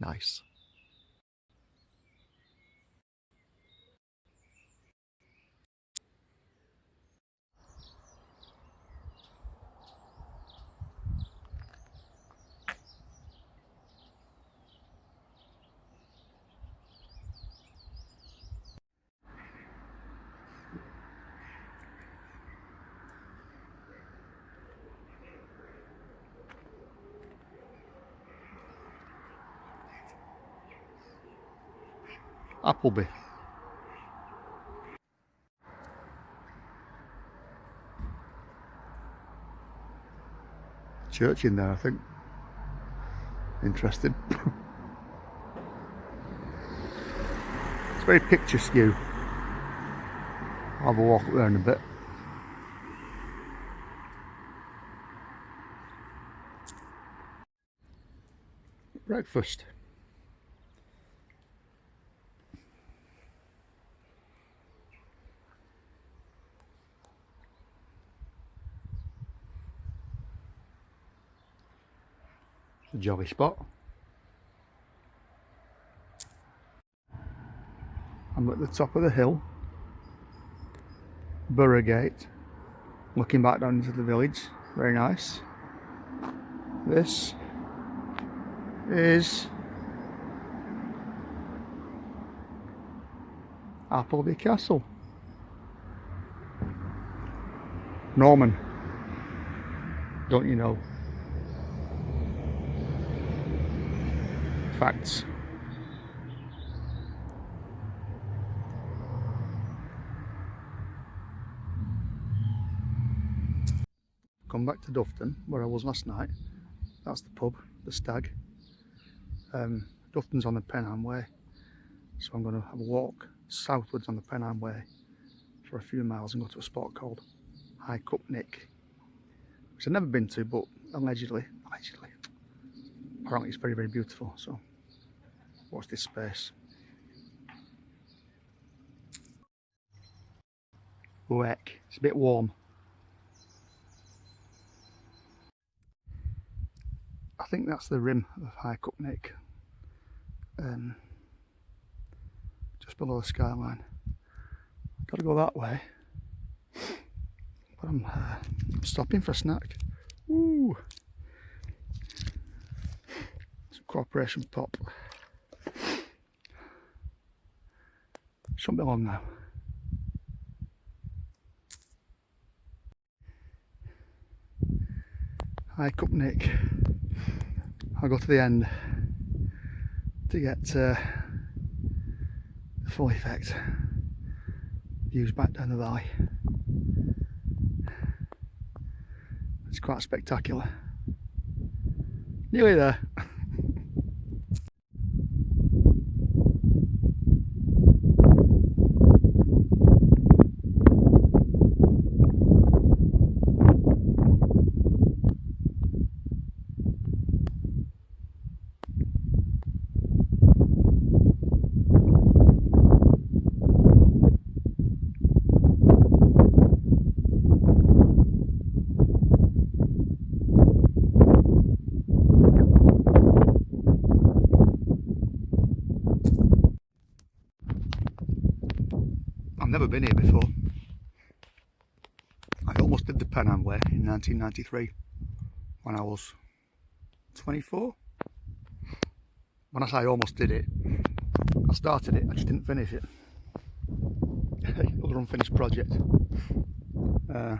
Nice. Appleby. Church in there, I think. Interesting. It's very picturesque. I'll have a walk up there in a bit. Breakfast. A jolly spot. I'm at the top of the hill, Borough Gate, looking back down into the village. Very nice. This is Appleby Castle. Norman, don't you know? Facts. Come back to Dufton, where I was last night. That's the pub, the Stag. Dufton's on the Pennine Way, so I'm going to have a walk southwards on the Pennine Way for a few miles and go to a spot called High Cupnick, which I've never been to, but allegedly, apparently it's very, very beautiful. So watch this space. Heck, it's a bit warm. I think that's the rim of High Cupnick, just below the skyline. Got to go that way, but I'm stopping for a snack. Ooh, some Corporation Pop. Shouldn't be long now. High Cupnick. I'll go to the end to get the full effect. Views back down the valley. It's quite spectacular. Nearly there. I've never been here before. I almost did the Pennine Way in 1993 when I was 24. When I say I almost did it, I started it, I just didn't finish it. Another unfinished project. I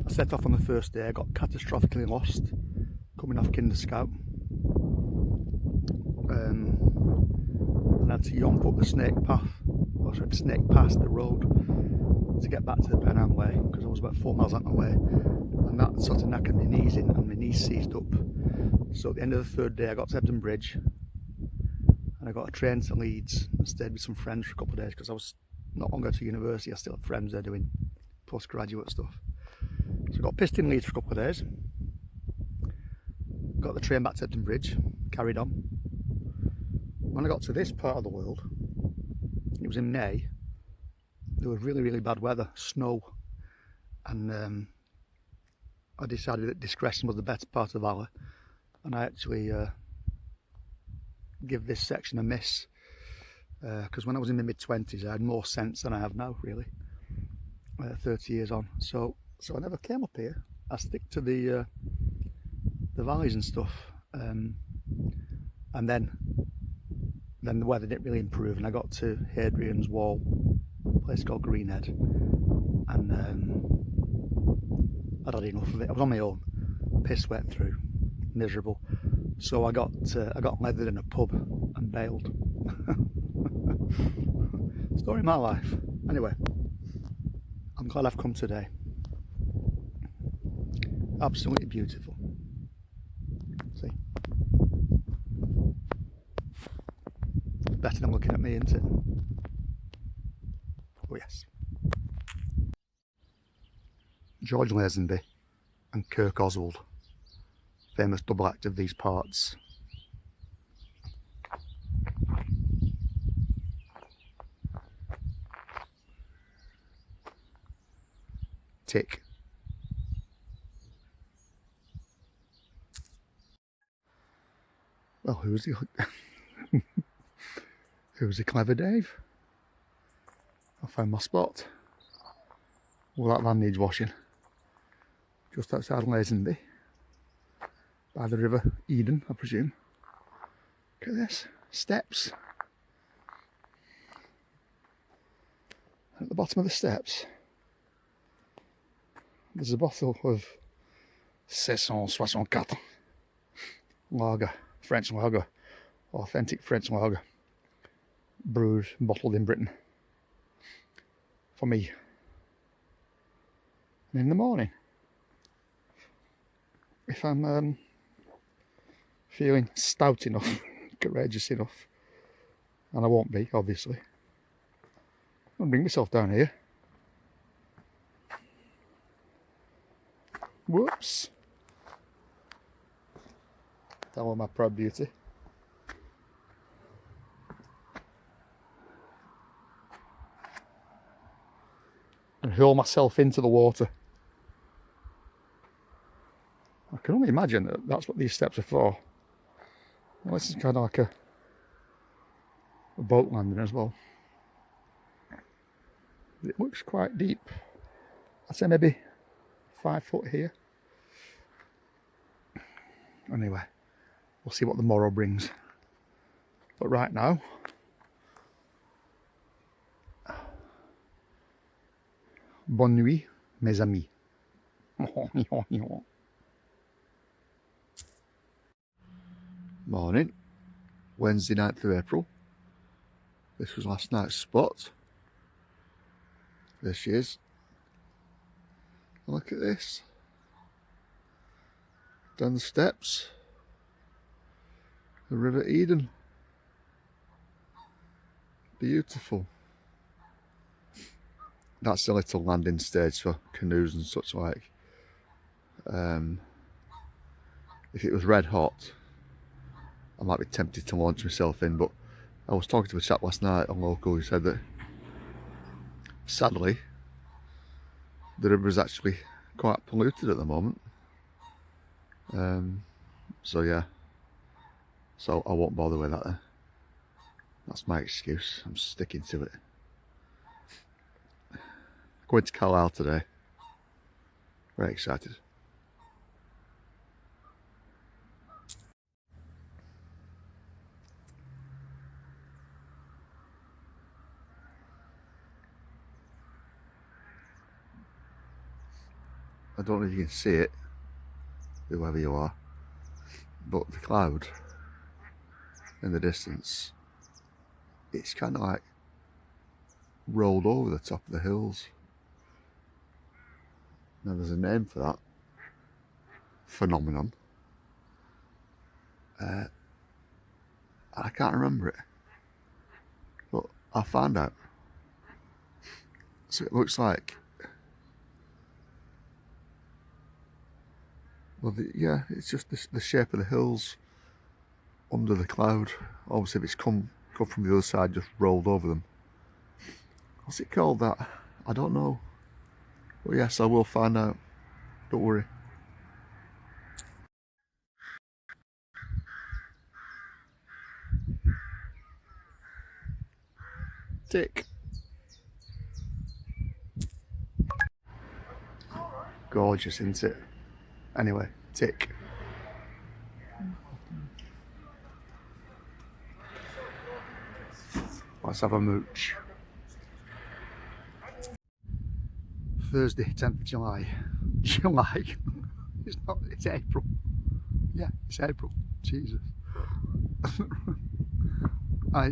set off on the first day, I got catastrophically lost coming off Kinder Scout. And I had to yomp up the snake past the road to get back to the Pennine Way, because I was about 4 miles out of my way, and that sort of knackered my knees in and my knees seized up. So at the end of the third day I got to Hebden Bridge and I got a train to Leeds and stayed with some friends for a couple of days, because I was not long ago to university. I still have friends there doing postgraduate stuff. So I got pissed in Leeds for a couple of days, got the train back to Hebden Bridge, carried on. When I got to this part of the world, it was in May, there was really, really bad weather, snow, and I decided that discretion was the better part of valor, and I actually give this section a miss, because when I was in my mid-20s I had more sense than I have now, really, 30 years on. So I never came up here. I stick to the valleys and stuff, and then the weather didn't really improve, and I got to Hadrian's Wall, a place called Greenhead, and I'd had enough of it. I was on my own, piss wet through, miserable. So I got leathered in a pub and bailed. Story of my life. Anyway, I'm glad I've come today. Absolutely beautiful. See? Better than looking at me, isn't it? Oh yes. George Lazenby and Kirk Oswald, famous double act of these parts. Tick. Well, who's the who's the clever Dave? I found my spot. Well, that van needs washing. Just outside Lazenby, by the River Eden, I presume. Look at this, steps. At the bottom of the steps, there's a bottle of 1664 lager, French lager, authentic French lager, brewed and bottled in Britain, for me. And in the morning, if I'm feeling stout enough, courageous enough, and I won't be, obviously, I'll bring myself down here. Whoops. Hello, my proud beauty. And hurl myself into the water. I can only imagine that that's what these steps are for. Well, this is kind of like a boat landing as well. It looks quite deep. I'd say maybe 5 foot here. Anyway, we'll see what the morrow brings. But right now, bonne nuit, mes amis. Morning, Wednesday 9th of April. This was last night's spot. There she is. Look at this. Down the steps. The River Eden. Beautiful. That's the little landing stage for canoes and such like. If it was red hot, I might be tempted to launch myself in, but I was talking to a chap last night on local who said that sadly the river is actually quite polluted at the moment. So yeah, so I won't bother with that then. That's my excuse. I'm sticking to it. Going to Carlisle today. Very excited. I don't know if you can see it, whoever you are, but the cloud in the distance, it's kind of like rolled over the top of the hills. Now there's a name for that phenomenon. I can't remember it, but I'll find out. So it looks like, well, yeah, it's just the shape of the hills under the cloud. Obviously, if it's come from the other side, just rolled over them. What's it called, that? I don't know. But yes, I will find out. Don't worry. Tick. Gorgeous, isn't it? Anyway, tick. Let's have a mooch. Thursday, 10th of July. July. It's not, it's April. Yeah, it's April. Jesus. I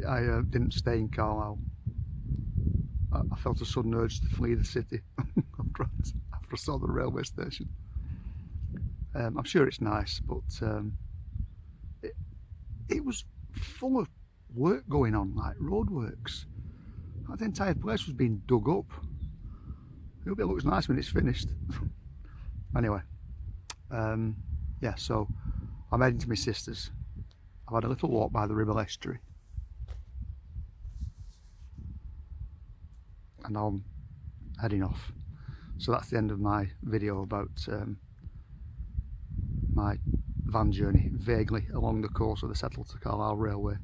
didn't stay in Carlisle. I felt a sudden urge to flee the city after I saw the railway station. I'm sure it's nice, but it was full of work going on, like roadworks. The entire place was being dug up. I hope it looks nice when it's finished. Anyway, yeah, so I'm heading to my sister's. I've had a little walk by the Ribble Estuary. And now I'm heading off. So that's the end of my video about my van journey, vaguely along the course of the Settle to Carlisle Railway.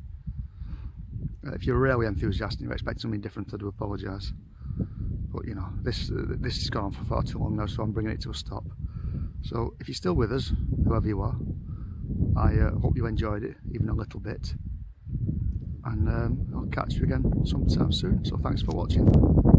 If you're a railway enthusiast and you expect something different, I do apologise. But you know, this has gone on for far too long now, so I'm bringing it to a stop. So if you're still with us, whoever you are, I hope you enjoyed it, even a little bit. And I'll catch you again sometime soon. So thanks for watching.